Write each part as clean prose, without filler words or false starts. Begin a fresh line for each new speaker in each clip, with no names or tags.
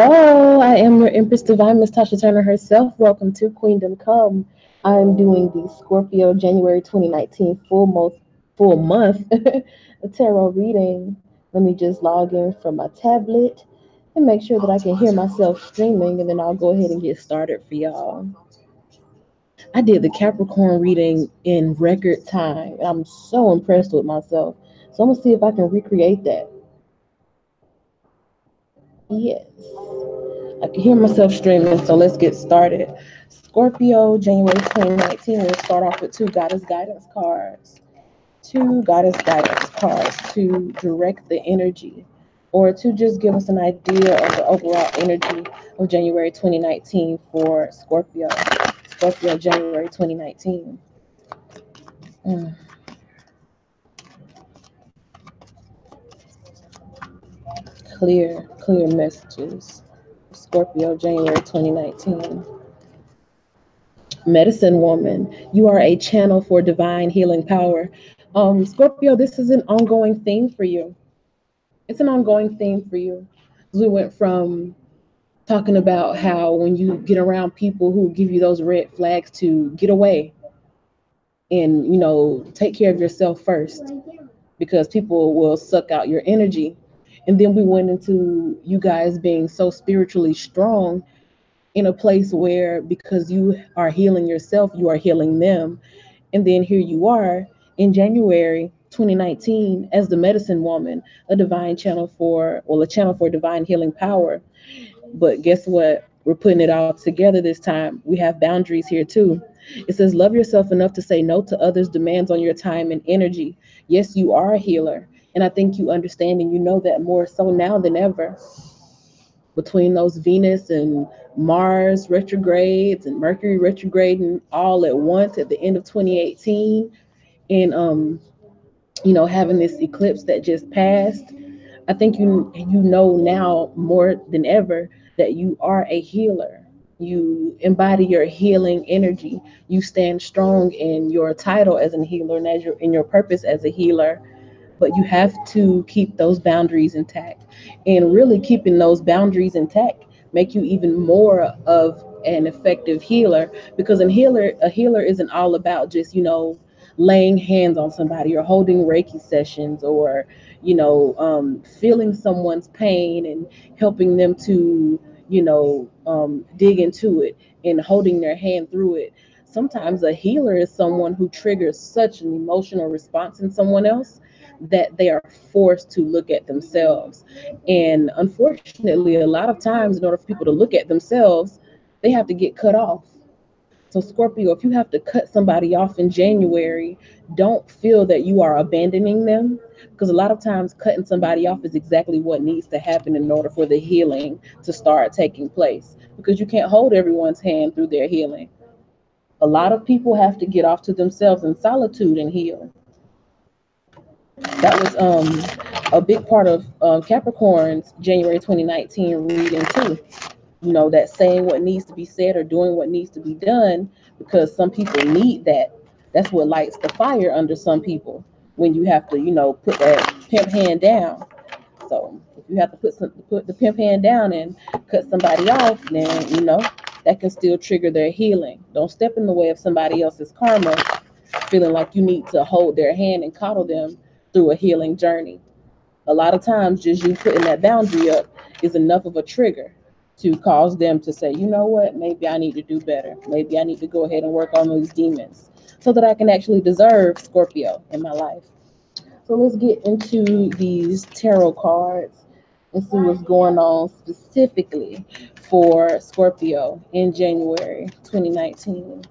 Hello, I am your Empress Divine, Miss Tasha Turner herself. Welcome to Queendom Come. I'm doing the Scorpio January 2019 full month tarot reading. Let me just log in from my tablet and make sure that I can hear myself streaming, and then I'll go ahead and get started for y'all. I did the Capricorn reading in record time, and I'm so impressed with myself. So I'm gonna see if I can recreate that. Yes. I can hear myself streaming, so let's get started. Scorpio, January 2019. We'll start off with two Goddess Guidance cards. Two Goddess Guidance cards to direct the energy or to just give us an idea of the overall energy of January 2019 for Scorpio. Scorpio, January 2019. Mm. Clear messages. Scorpio, January 2019. Medicine woman, you are a channel for divine healing power. Scorpio, this is an ongoing theme for you. It's an ongoing theme for you. We went from talking about how when you get around people who give you those red flags to get away and, take care of yourself first because people will suck out your energy. And then we went into you guys being so spiritually strong in a place where because you are healing yourself, you are healing them. And then here you are in January 2019 as the medicine woman, a channel for divine healing power. But guess what? We're putting it all together this time. We have boundaries here too. It says, love yourself enough to say no to others' demands on your time and energy. Yes, you are a healer. And I think you understand and you know that more so now than ever. Between those Venus and Mars retrogrades and Mercury retrograding all at once at the end of 2018, and having this eclipse that just passed, I think you know now more than ever that you are a healer. You embody your healing energy. You stand strong in your title as a healer and as in your purpose as a healer. But you have to keep those boundaries intact. And really keeping those boundaries intact make you even more of an effective healer, because a healer isn't all about just, laying hands on somebody or holding Reiki sessions or, feeling someone's pain and helping them to, dig into it and holding their hand through it. Sometimes a healer is someone who triggers such an emotional response in someone else that they are forced to look at themselves. And unfortunately, a lot of times, in order for people to look at themselves, they have to get cut off. So, Scorpio, if you have to cut somebody off in January, don't feel that you are abandoning them, because a lot of times cutting somebody off is exactly what needs to happen in order for the healing to start taking place, because you can't hold everyone's hand through their healing. A lot of people have to get off to themselves in solitude and heal. That was a big part of Capricorn's January 2019 reading too. That saying what needs to be said or doing what needs to be done, because some people need that. That's what lights the fire under some people when you have to, put that pimp hand down. So if you have to put the pimp hand down and cut somebody off, then that can still trigger their healing. Don't step in the way of somebody else's karma, feeling like you need to hold their hand and coddle them through a healing journey. A lot of times, just you putting that boundary up is enough of a trigger to cause them to say, you know what, maybe I need to do better. Maybe I need to go ahead and work on those demons so that I can actually deserve Scorpio in my life. So let's get into these tarot cards and see what's going on specifically for Scorpio in January 2019.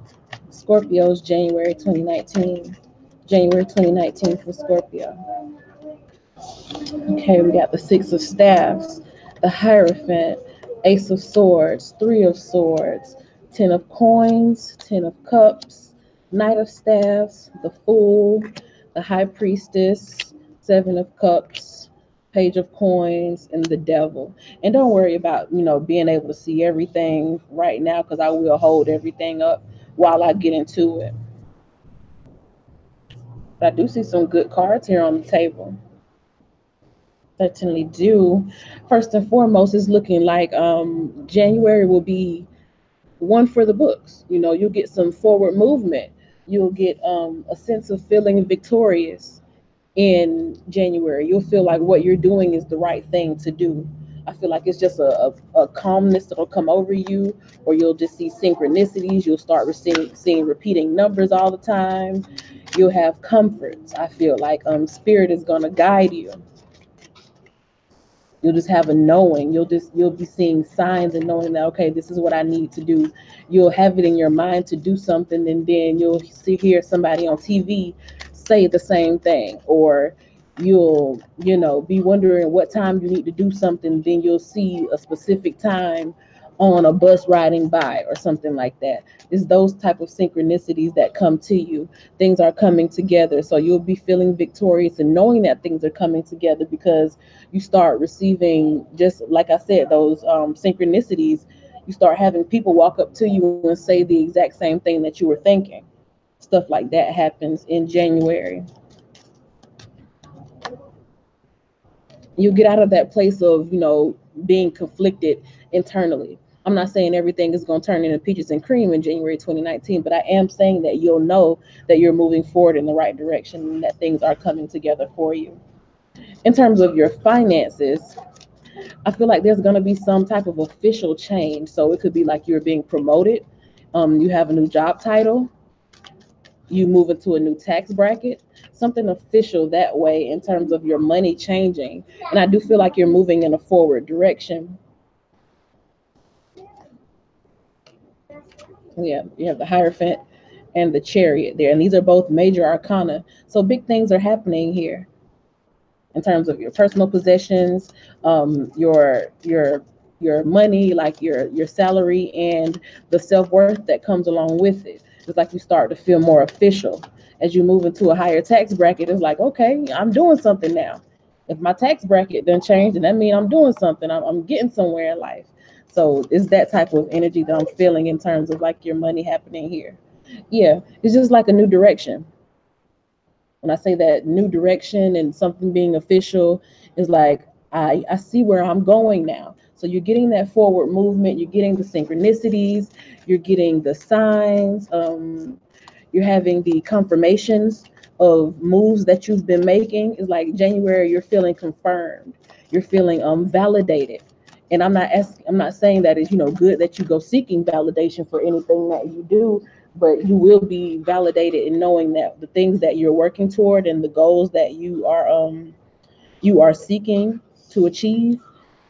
Scorpio's January 2019. January 2019 for Scorpio. Okay, we got the Six of Staffs, the Hierophant, Ace of Swords, Three of Swords, Ten of Coins, Ten of Cups, Knight of Staffs, the Fool, the High Priestess, Seven of Cups, Page of Coins, and the Devil. And don't worry about, being able to see everything right now, because I will hold everything up while I get into it. But I do see some good cards here on the table. Certainly do. First and foremost, it's looking like January will be one for the books. You know, you'll get some forward movement. You'll get a sense of feeling victorious in January. You'll feel like what you're doing is the right thing to do. I feel like it's just a calmness that'll come over you, or you'll just see synchronicities. You'll start seeing repeating numbers all the time. You'll have comforts. I feel like spirit is going to guide you. You'll just have a knowing. You'll be seeing signs and knowing that, okay, this is what I need to do. You'll have it in your mind to do something, and then you'll hear somebody on TV say the same thing, or you'll be wondering what time you need to do something. Then you'll see a specific time on a bus riding by or something like that. It's those type of synchronicities that come to you. Things are coming together, so you'll be feeling victorious and knowing that things are coming together because you start receiving, just like I said, those synchronicities. You start having people walk up to you and say the exact same thing that you were thinking. Stuff like that happens in January. You get out of that place of, being conflicted internally. I'm not saying everything is going to turn into peaches and cream in January 2019, but I am saying that you'll know that you're moving forward in the right direction and that things are coming together for you. In terms of your finances, I feel like there's going to be some type of official change. So it could be like you're being promoted, you have a new job title, you move into a new tax bracket, something official that way in terms of your money changing. And I do feel like you're moving in a forward direction. Yeah, you have the Hierophant and the Chariot there, and these are both major arcana. So big things are happening here in terms of your personal possessions, your money, like your salary, and the self worth that comes along with it. It's like you start to feel more official as you move into a higher tax bracket. It's like, okay, I'm doing something now. If my tax bracket done changed, and that means I'm doing something. I'm getting somewhere in life. So it's that type of energy that I'm feeling in terms of like your money happening here. Yeah, it's just like a new direction. When I say that new direction and something being official, is like I see where I'm going now. So you're getting that forward movement, you're getting the synchronicities, you're getting the signs, you're having the confirmations of moves that you've been making. It's like January, you're feeling confirmed, you're feeling validated. And I'm not saying that it's good that you go seeking validation for anything that you do, but you will be validated in knowing that the things that you're working toward and the goals that you are seeking to achieve,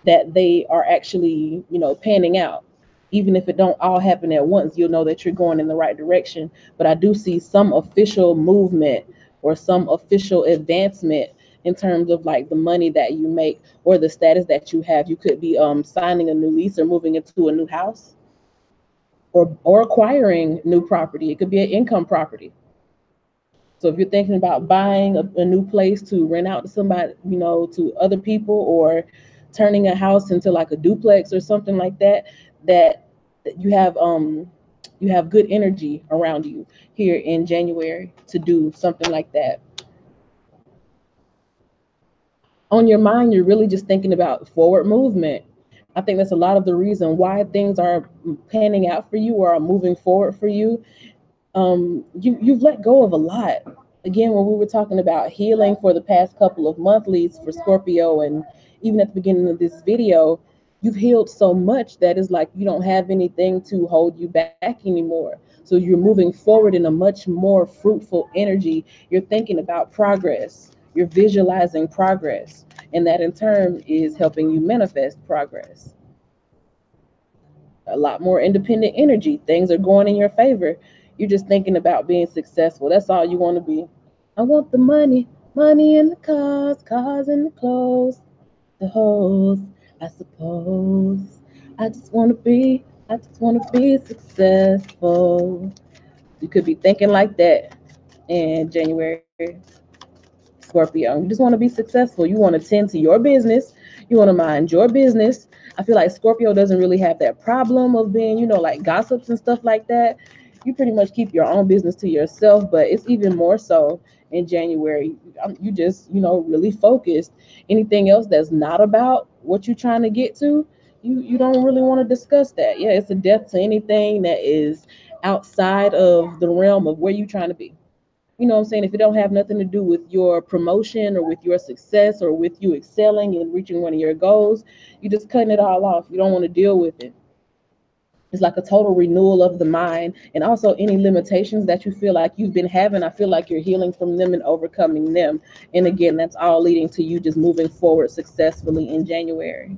that they are actually panning out. Even if it don't all happen at once, you'll know that you're going in the right direction. But I do see some official movement or some official advancement in terms of like the money that you make or the status that you have. You could be signing a new lease or moving into a new house, or acquiring new property. It could be an income property. So if you're thinking about buying a new place to rent out to somebody, to other people, or turning a house into like a duplex or something like that, that you have good energy around you here in January to do something like that. On your mind, you're really just thinking about forward movement. I think that's a lot of the reason why things are panning out for you or are moving forward for you. You've let go of a lot. Again, when we were talking about healing for the past couple of monthlies for Scorpio, and even at the beginning of this video, you've healed so much that it's like you don't have anything to hold you back anymore. So you're moving forward in a much more fruitful energy. You're thinking about progress. You're visualizing progress, and that in turn is helping you manifest progress. A lot more independent energy. Things are going in your favor. You're just thinking about being successful. That's all you want to be. I want the money, money in the cars, cars in the clothes, the hoes, I suppose. I just want to be successful. You could be thinking like that in January, Scorpio. You just want to be successful. You want to tend to your business. You want to mind your business. I feel like Scorpio doesn't really have that problem of being, like gossips and stuff like that. You pretty much keep your own business to yourself, but it's even more so in January. You just, really focused. Anything else that's not about what you're trying to get to, you don't really want to discuss that. Yeah, it's a death to anything that is outside of the realm of where you're trying to be. You know what I'm saying? If it don't have nothing to do with your promotion or with your success or with you excelling and reaching one of your goals, you're just cutting it all off. You don't want to deal with it. It's like a total renewal of the mind, and also any limitations that you feel like you've been having. I feel like you're healing from them and overcoming them. And again, that's all leading to you just moving forward successfully in January.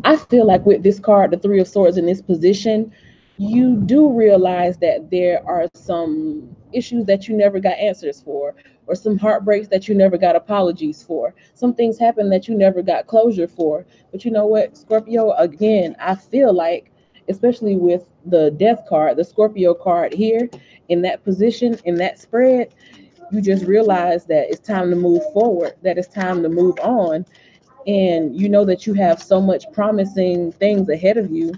I feel like with this card, the Three of Swords in this position, you do realize that there are some issues that you never got answers for, or some heartbreaks that you never got apologies for. Some things happen that you never got closure for. But you know what, Scorpio, again, I feel like, especially with the Death card, the Scorpio card here, in that position, in that spread, you just realize that it's time to move forward, that it's time to move on, and you know that you have so much promising things ahead of you,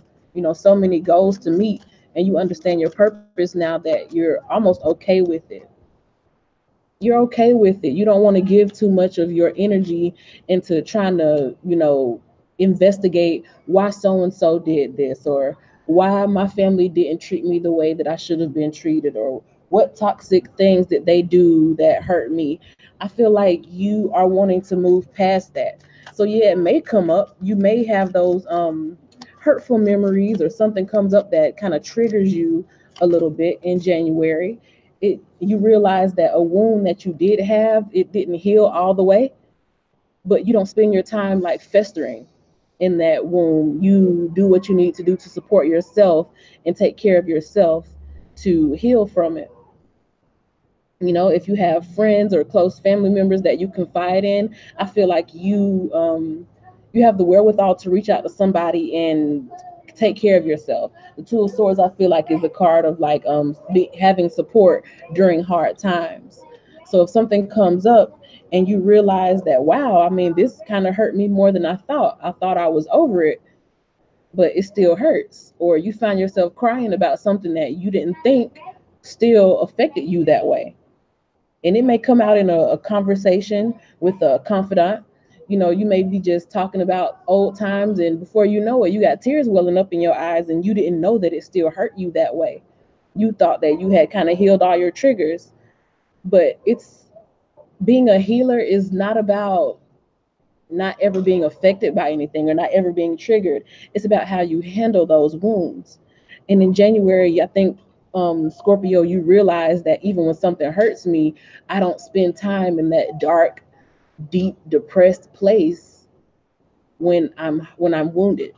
so many goals to meet, and you understand your purpose now that you're almost okay with it. You're okay with it. You don't want to give too much of your energy into trying to, investigate why so and so did this, or why my family didn't treat me the way that I should have been treated, or what toxic things did they do that hurt me. I feel like you are wanting to move past that. So yeah, it may come up. You may have those hurtful memories, or something comes up that kind of triggers you a little bit in January. You realize that a wound that you did have, it didn't heal all the way, but you don't spend your time like festering in that wound. You do what you need to do to support yourself and take care of yourself to heal from it. If you have friends or close family members that you confide in, I feel like you have the wherewithal to reach out to somebody and take care of yourself. The Two of Swords, I feel like, is a card of like having support during hard times. So if something comes up and you realize that, wow, I mean, this kind of hurt me more than I thought I was over it, but it still hurts, or you find yourself crying about something that you didn't think still affected you that way, and it may come out in a conversation with a confidant. You may be just talking about old times, and before you know it, you got tears welling up in your eyes, and you didn't know that it still hurt you that way. You thought that you had kind of healed all your triggers, but it's being a healer is not about not ever being affected by anything or not ever being triggered. It's about how you handle those wounds. And in January, I think, Scorpio, you realize that even when something hurts me, I don't spend time in that dark, deep, depressed place when I'm wounded.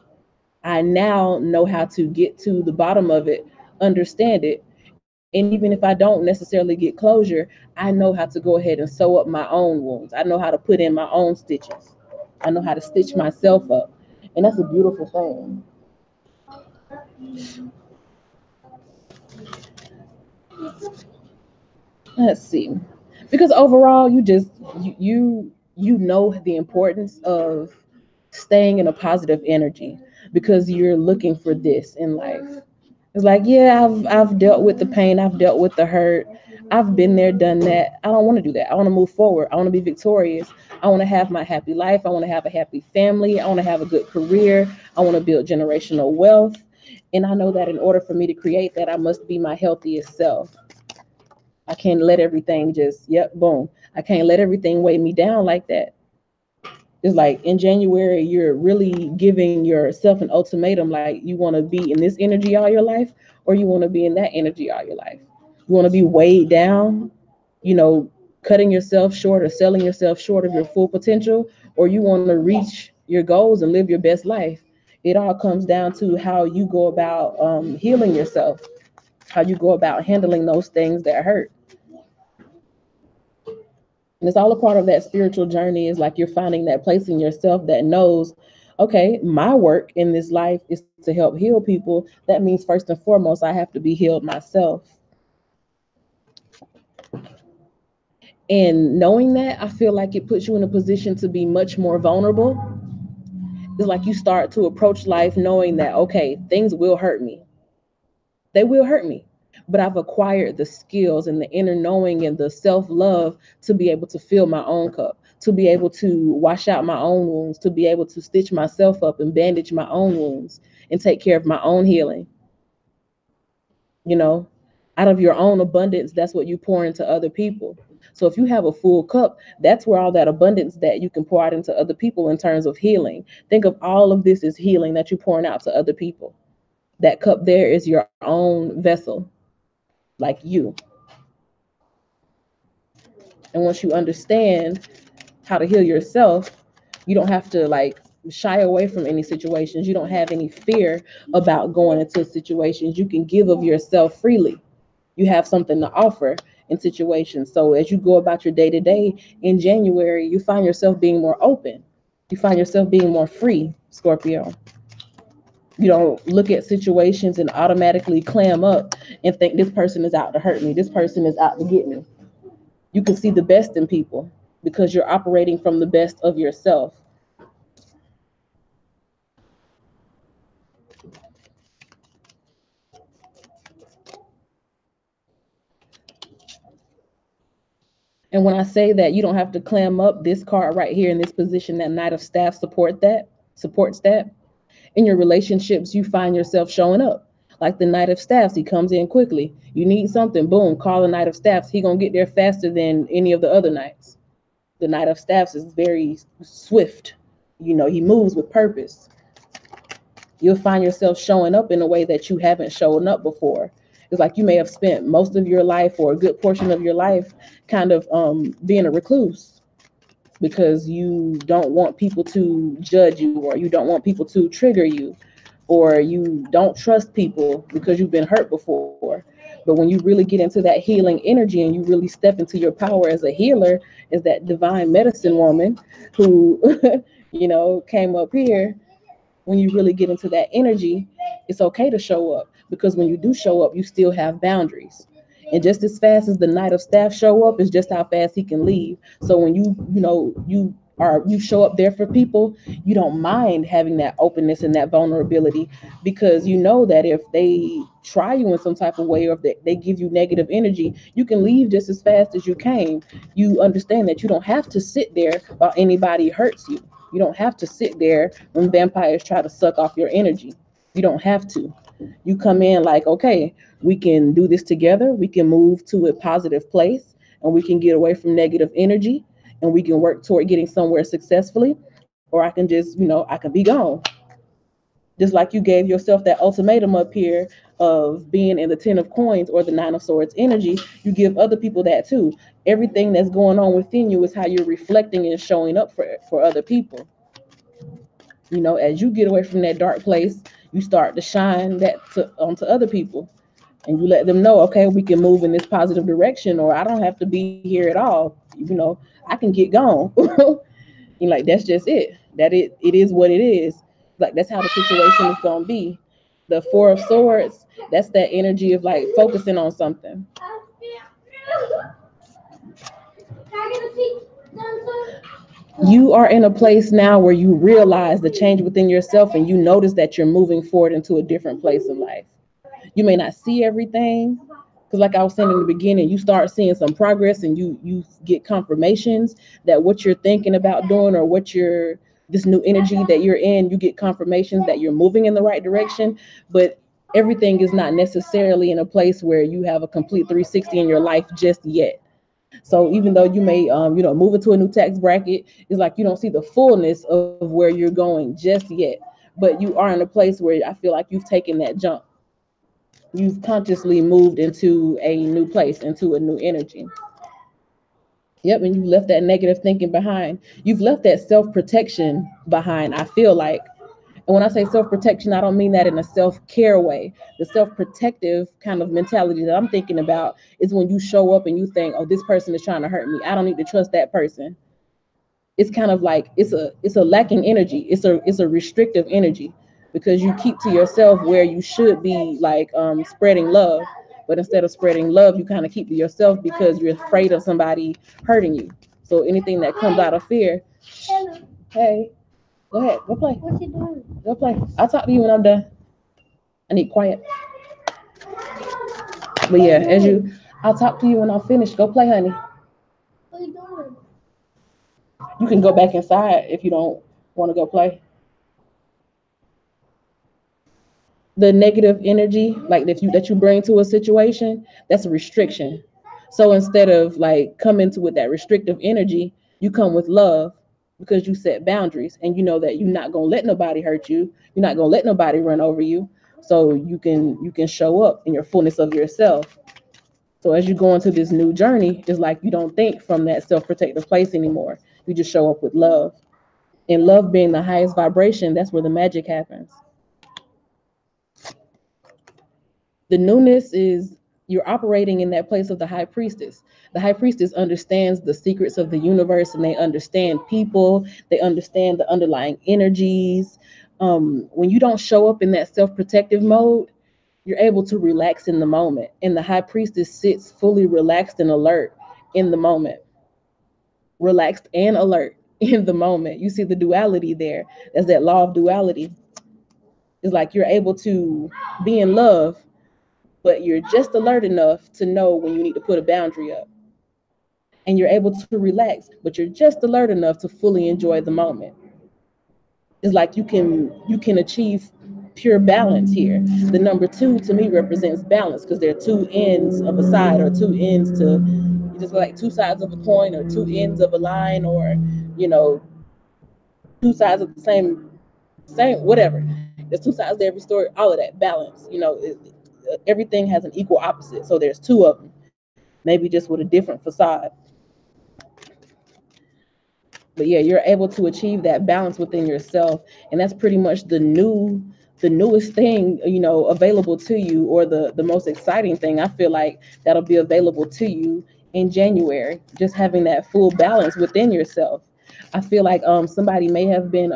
I now know how to get to the bottom of it, understand it, and even if I don't necessarily get closure, I know how to go ahead and sew up my own wounds. I know how to put in my own stitches. I know how to stitch myself up, and that's a beautiful thing. Let's see, because overall, you know the importance of staying in a positive energy, because you're looking for this in life. It's like, yeah, I've dealt with the pain, I've dealt with the hurt, I've been there, done that. I don't want to do that. I want to move forward. I want to be victorious. I want to have my happy life. I want to have a happy family. I want to have a good career. I want to build generational wealth. And I know that in order for me to create that, I must be my healthiest self. I can't let everything just, yep, boom. I can't let everything weigh me down like that. It's like in January, you're really giving yourself an ultimatum, like you want to be in this energy all your life, or you want to be in that energy all your life. You want to be weighed down, you know, cutting yourself short or selling yourself short of your full potential, or you want to reach your goals and live your best life. It all comes down to how you go about healing yourself, how you go about handling those things that hurt. And it's all a part of that spiritual journey. Is like you're finding that place in yourself that knows, okay, my work in this life is to help heal people. That means first and foremost, I have to be healed myself. And knowing that, I feel like it puts you in a position to be much more vulnerable. It's like you start to approach life knowing that, okay, things will hurt me. They will hurt me. but I've acquired the skills and the inner knowing and the self-love to be able to fill my own cup, to be able to wash out my own wounds, to be able to stitch myself up and bandage my own wounds and take care of my own healing. You know, out of your own abundance, that's what you pour into other people. So if you have a full cup, that's where all that abundance that you can pour out into other people in terms of healing. Think of all of this as healing that you're pouring out to other people. That cup there is your own vessel, like you. And once you understand how to heal yourself, you don't have to like shy away from any situations. You don't have any fear about going into situations. You can give of yourself freely. You have something to offer in situations. So as you go about your day to day in January, you find yourself being more open. You find yourself being more free, Scorpio. You don't look at situations and automatically clam up and think this person is out to hurt me. This person is out to get me. You can see the best in people because you're operating from the best of yourself. And when I say that you don't have to clam up, this card right here in this position, that Knight of Staff supports that. In your relationships, you find yourself showing up. Like the Knight of Staffs, he comes in quickly. You need something, boom, call the Knight of Staffs. He gonna get there faster than any of the other knights. The Knight of Staffs is very swift. You know, he moves with purpose. You'll find yourself showing up in a way that you haven't shown up before. It's like you may have spent most of your life or a good portion of your life kind of being a recluse because you don't want people to judge you, or you don't want people to trigger you, or you don't trust people because you've been hurt before. But when you really get into that healing energy and you really step into your power as a healer, as that divine medicine woman who, came up here, when you really get into that energy, it's okay to show up, because when you do show up, you still have boundaries. And just as fast as the Knight of Staff show up is just how fast he can leave. So when you show up there for people, you don't mind having that openness and that vulnerability, because you know that if they try you in some type of way, or if they give you negative energy, you can leave just as fast as you came. You understand that you don't have to sit there while anybody hurts you. You don't have to sit there when vampires try to suck off your energy. You don't have to. You come in like, okay, we can do this together. We can move to a positive place, and we can get away from negative energy, and we can work toward getting somewhere successfully. Or I can just, I can be gone. Just like you gave yourself that ultimatum up here of being in the 10 of coins or the 9 of swords energy, you give other people that too. Everything that's going on within you is how you're reflecting and showing up for other people. As you get away from that dark place, you start to shine that onto other people, and you let them know, okay, we can move in this positive direction, or I don't have to be here at all. I can get gone. Like, that's just it. It is what it is. Like, that's how the situation is gonna be. The Four of Swords, that's that energy of like focusing on something. You are in a place now where you realize the change within yourself, and you notice that you're moving forward into a different place of life. You may not see everything, because like I was saying in the beginning, you start seeing some progress, and you get confirmations that what you're thinking about doing, or this new energy that you're in, you get confirmations that you're moving in the right direction. But everything is not necessarily in a place where you have a complete 360 in your life just yet. So even though you may, move into a new tax bracket, it's like you don't see the fullness of where you're going just yet. But you are in a place where I feel like you've taken that jump. You've consciously moved into a new place, into a new energy. Yep, and you left that negative thinking behind. You've left that self-protection behind, I feel like. And when I say self-protection, I don't mean that in a self-care way. The self-protective kind of mentality that I'm thinking about is when you show up and you think, oh, this person is trying to hurt me. I don't need to trust that person. It's kind of like it's a lacking energy. It's a restrictive energy, because you keep to yourself where you should be like spreading love. But instead of spreading love, you kind of keep to yourself because you're afraid of somebody hurting you. So anything that comes out of fear, hey, go ahead, go play. What you doing? Go play. I'll talk to you when I'm done. I need quiet. But yeah, I'll talk to you when I'm finished. Go play, honey. You can go back inside if you don't want to go play. The negative energy like that you bring to a situation, that's a restriction. So instead of like coming to with that restrictive energy, you come with love because you set boundaries and you know that you're not going to let nobody hurt you, you're not going to let nobody run over you, so you can show up in your fullness of yourself. So as you go into this new journey, it's like you don't think from that self-protective place anymore. You just show up with love, and love being the highest vibration, that's where the magic happens. The newness is you're operating in that place of the high priestess. The high priestess understands the secrets of the universe, and they understand people, they understand the underlying energies. When you don't show up in that self-protective mode, you're able to relax in the moment, and the high priestess sits fully relaxed and alert in the moment. Relaxed and alert in the moment. You see the duality there. That's that law of duality. It's like you're able to be in love, but you're just alert enough to know when you need to put a boundary up. And you're able to relax, but you're just alert enough to fully enjoy the moment. It's like you can achieve pure balance here. The number two to me represents balance because there are two ends of a side, or two ends to, just like two sides of a coin, or two ends of a line, or you know two sides of the same whatever. There's two sides to every story. All of that balance. Everything has an equal opposite. So there's two of them, maybe just with a different facade. But yeah, you're able to achieve that balance within yourself, and that's pretty much the newest thing available to you, or the most exciting thing I feel like that'll be available to you in January. Just having that full balance within yourself. I feel like somebody may have been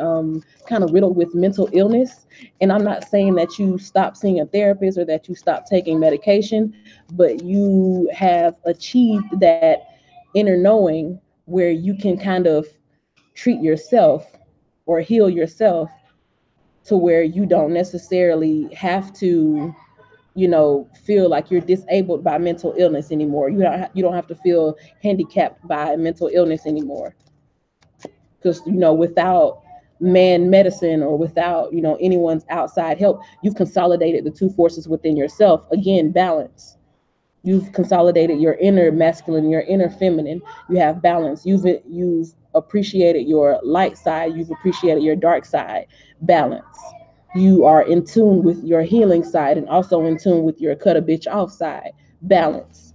kind of riddled with mental illness, and I'm not saying that you stop seeing a therapist or that you stop taking medication, but you have achieved that inner knowing where you can kind of treat yourself or heal yourself to where you don't necessarily have to feel like you're disabled by mental illness anymore. You don't have to feel handicapped by mental illness anymore, because without man medicine, or without anyone's outside help, you've consolidated the two forces within yourself. Again, balance. You've consolidated your inner masculine, your inner feminine. You have balance. You've appreciated your light side. You've appreciated your dark side. Balance. You are in tune with your healing side, and also in tune with your cut a bitch off side. Balance.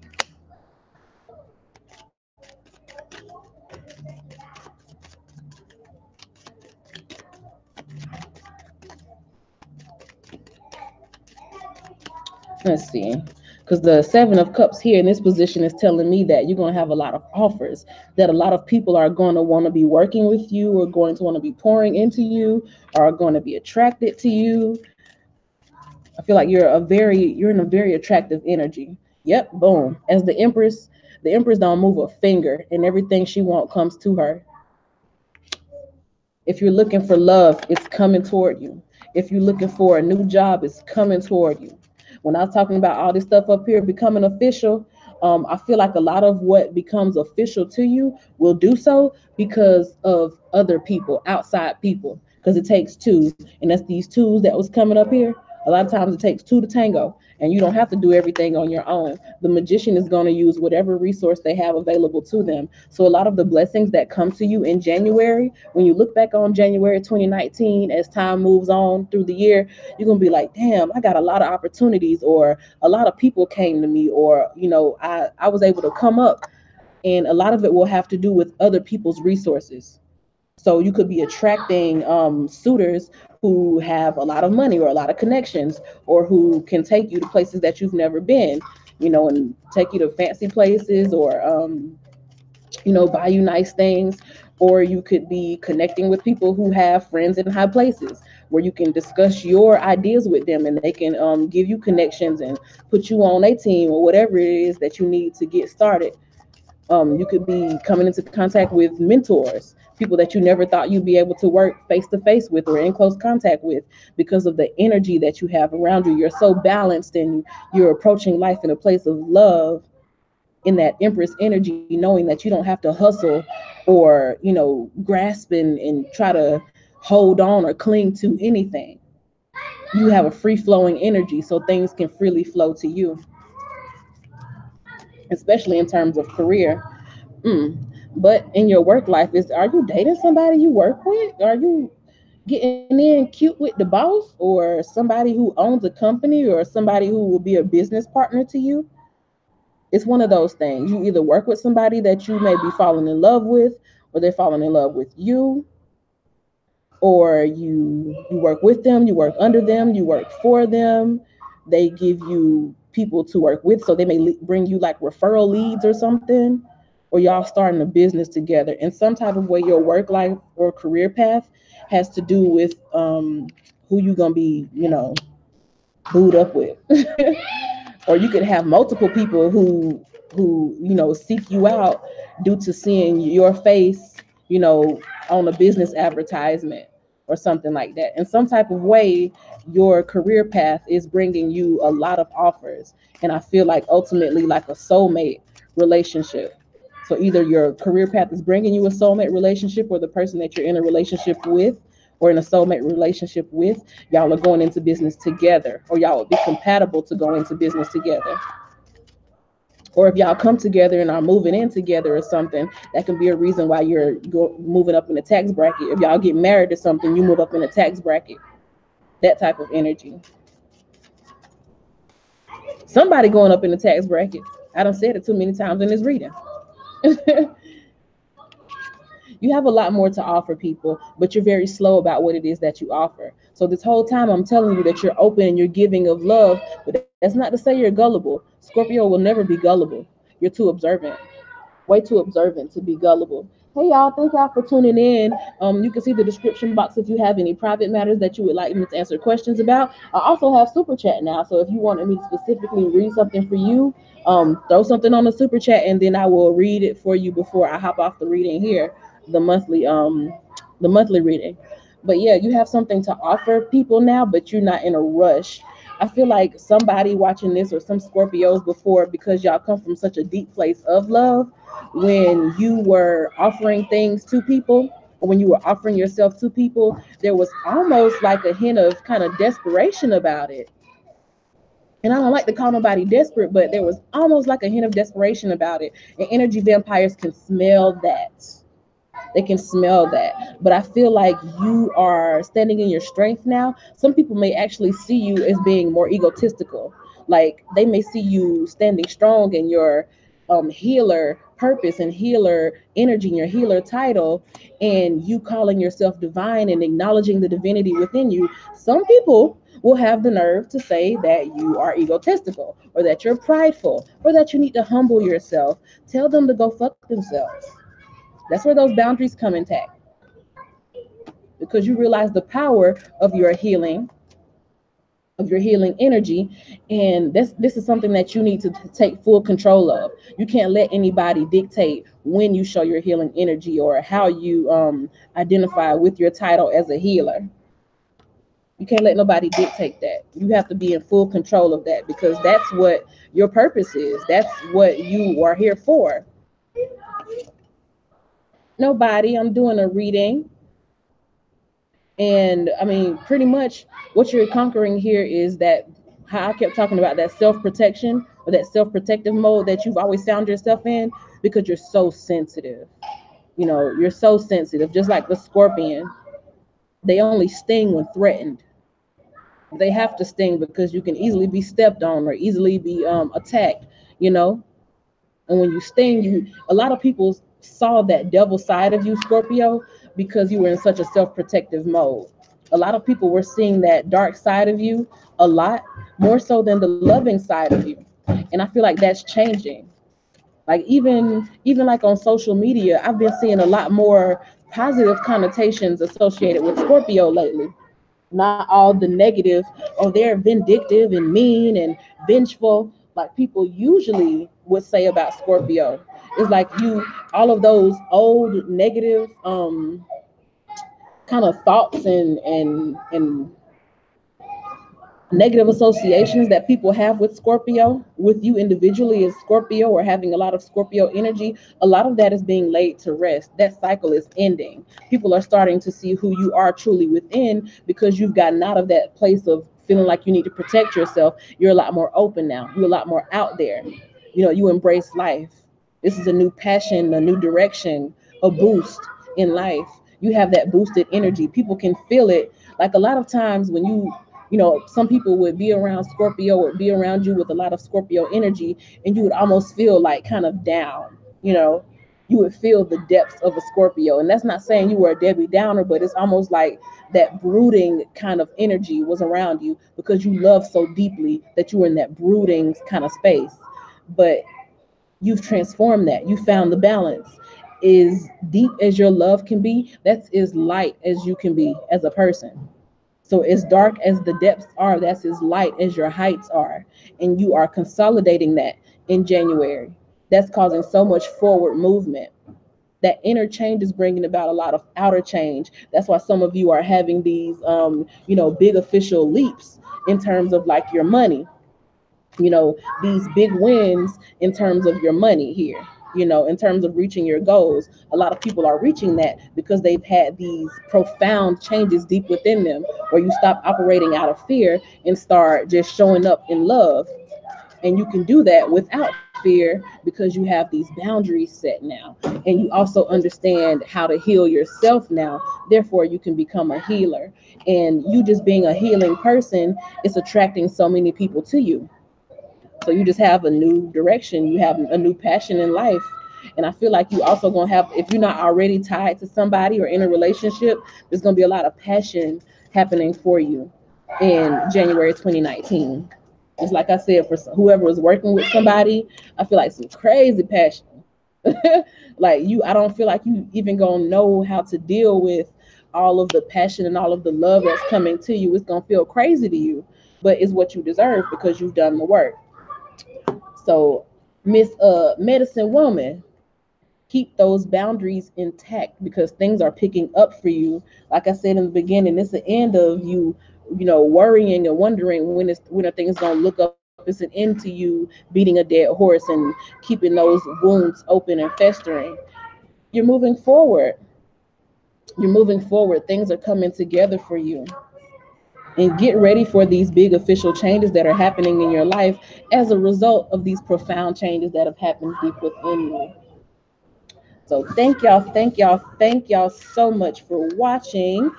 Let's see. Because the Seven of Cups here in this position is telling me that you're going to have a lot of offers, that a lot of people are going to want to be working with you, or going to want to be pouring into you, or are going to be attracted to you. I feel like you're in a very attractive energy. Yep, boom. As the Empress don't move a finger, and everything she wants comes to her. If you're looking for love, it's coming toward you. If you're looking for a new job, it's coming toward you. When I was talking about all this stuff up here becoming official, I feel like a lot of what becomes official to you will do so because of other people, outside people, because it takes two. And that's these twos that was coming up here. A lot of times it takes two to tango, and you don't have to do everything on your own. The magician is going to use whatever resource they have available to them. So a lot of the blessings that come to you in January, when you look back on January 2019, as time moves on through the year, you're going to be like, damn, I got a lot of opportunities, or a lot of people came to me, or I was able to come up. And a lot of it will have to do with other people's resources. So you could be attracting suitors who have a lot of money, or a lot of connections, or who can take you to places that you've never been, and take you to fancy places, or buy you nice things. Or you could be connecting with people who have friends in high places, where you can discuss your ideas with them, and they can give you connections and put you on a team, or whatever it is that you need to get started. You could be coming into contact with mentors, people that you never thought you'd be able to work face to face with or in close contact with because of the energy that you have around you. You're so balanced and you're approaching life in a place of love, in that Empress energy, knowing that you don't have to hustle or, grasp and try to hold on or cling to anything. You have a free flowing energy, so things can freely flow to you, especially in terms of career. Mm. But in your work life, are you dating somebody you work with? Are you getting in cute with the boss or somebody who owns a company or somebody who will be a business partner to you? It's one of those things. You either work with somebody that you may be falling in love with, or they're falling in love with you, or you work with them, you work under them, you work for them. They give you people to work with, so they may bring you like referral leads or something, or y'all starting a business together. In some type of way, your work life or career path has to do with who you gonna be, booed up with. Or you could have multiple people who seek you out due to seeing your face, on a business advertisement or something like that. In some type of way, your career path is bringing you a lot of offers, and I feel like ultimately like a soulmate relationship. So either your career path is bringing you a soulmate relationship, or the person that you're in a relationship with or in a soulmate relationship with, y'all are going into business together, or y'all would be compatible to go into business together. Or if y'all come together and are moving in together or something, that can be a reason why you're moving up in the tax bracket. If y'all get married or something, you move up in the tax bracket. That type of energy. Somebody going up in the tax bracket. I don't said it too many times in this reading. You have a lot more to offer people, but you're very slow about what it is that you offer. So this whole time I'm telling you that you're open and you're giving of love, but that's not to say you're gullible. Scorpio will never be gullible. You're too observant, way too observant to be gullible. Hey y'all, thank y'all for tuning in. You can see the description box if you have any private matters that you would like me to answer questions about. I also have super chat now, so if you wanted me to specifically read something for you, throw something on the super chat and then I will read it for you before I hop off the reading here, the monthly the monthly reading. But yeah, you have something to offer people now, but you're not in a rush. I feel like somebody watching this, or some Scorpios before, because y'all come from such a deep place of love, when you were offering things to people, or when you were offering yourself to people, there was almost like a hint of kind of desperation about it. And I don't like to call nobody desperate, but there was almost like a hint of desperation about it. And energy vampires can smell that. They can smell that. But I feel like you are standing in your strength now. Some people may actually see you as being more egotistical. Like they may see you standing strong in your healer purpose and healer energy and your healer title, and you calling yourself divine and acknowledging the divinity within you. Some people will have the nerve to say that you are egotistical, or that you're prideful, or that you need to humble yourself. Tell them to go fuck themselves. That's where those boundaries come intact, because you realize the power of your healing energy, and this is something that you need to take full control of. You can't let anybody dictate when you show your healing energy, or how you identify with your title as a healer. You can't let nobody dictate that. You have to be in full control of that, because that's what your purpose is. That's what you are here for. Nobody. I'm doing a reading. And I mean, pretty much what you're conquering here is that, how I kept talking about that self-protection, or that self-protective mode that you've always found yourself in, because you're so sensitive. You're so sensitive, just like the scorpion. They only sting when threatened. They have to sting because you can easily be stepped on or easily be attacked, you know. And when you sting, a lot of people saw that devil side of you, Scorpio, because you were in such a self-protective mode. A lot of people were seeing that dark side of you a lot more so than the loving side of you. And I feel like that's changing. Like even like on social media, I've been seeing a lot more positive connotations associated with Scorpio lately. Not all the negative, oh, they're vindictive and mean and vengeful, like people usually would say about Scorpio. It's like you, all of those old negative kind of thoughts and negative associations that people have with Scorpio, with you individually as Scorpio or having a lot of Scorpio energy, a lot of that is being laid to rest. That cycle is ending. People are starting to see who you are truly within because you've gotten out of that place of feeling like you need to protect yourself. You're a lot more open now. You're a lot more out there. You know, you embrace life. This is a new passion, a new direction, a boost in life. You have that boosted energy. People can feel it. Like a lot of times when you know, some people would be around Scorpio or be around you with a lot of Scorpio energy, and you would almost feel like kind of down, you know, you would feel the depths of a Scorpio. And that's not saying you were a Debbie Downer, but it's almost like that brooding kind of energy was around you because you love so deeply that you were in that brooding kind of space. But you've transformed that. You found the balance. As deep as your love can be, that's as light as you can be as a person. So as dark as the depths are, that's as light as your heights are. And you are consolidating that in January. That's causing so much forward movement. That inner change is bringing about a lot of outer change. That's why some of you are having these, you know, big official leaps in terms of like your money, you know, these big wins in terms of your money here, you know, in terms of reaching your goals. A lot of people are reaching that because they've had these profound changes deep within them, where you stop operating out of fear and start just showing up in love. And you can do that without fear because you have these boundaries set now, and you also understand how to heal yourself now. Therefore you can become a healer, and you just being a healing person is attracting so many people to you. So you just have a new direction, you have a new passion in life. And I feel like you also gonna have, if you're not already tied to somebody or in a relationship, there's gonna be a lot of passion happening for you in January 2019. Just like I said, for whoever is working with somebody, I feel like some crazy passion. Like you, I don't feel like you even gonna know how to deal with all of the passion and all of the love that's coming to you. It's gonna feel crazy to you, but it's what you deserve because you've done the work. So, Miss Medicine Woman, keep those boundaries intact because things are picking up for you. Like I said in the beginning, it's the end of you, you know, worrying and wondering when are things gonna look up. It's an end to you beating a dead horse and keeping those wounds open and festering. You're moving forward. You're moving forward. Things are coming together for you. And get ready for these big official changes that are happening in your life as a result of these profound changes that have happened deep within you. So thank y'all so much for watching.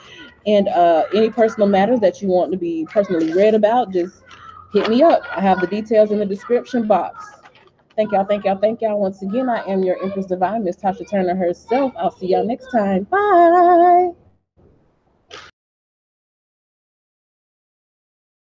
And any personal matters that you want to be personally read about, just hit me up. I have the details in the description box. Thank y'all once again. I am your Empress Divine, Miss Tasha Turner herself. I'll see y'all next time. Bye.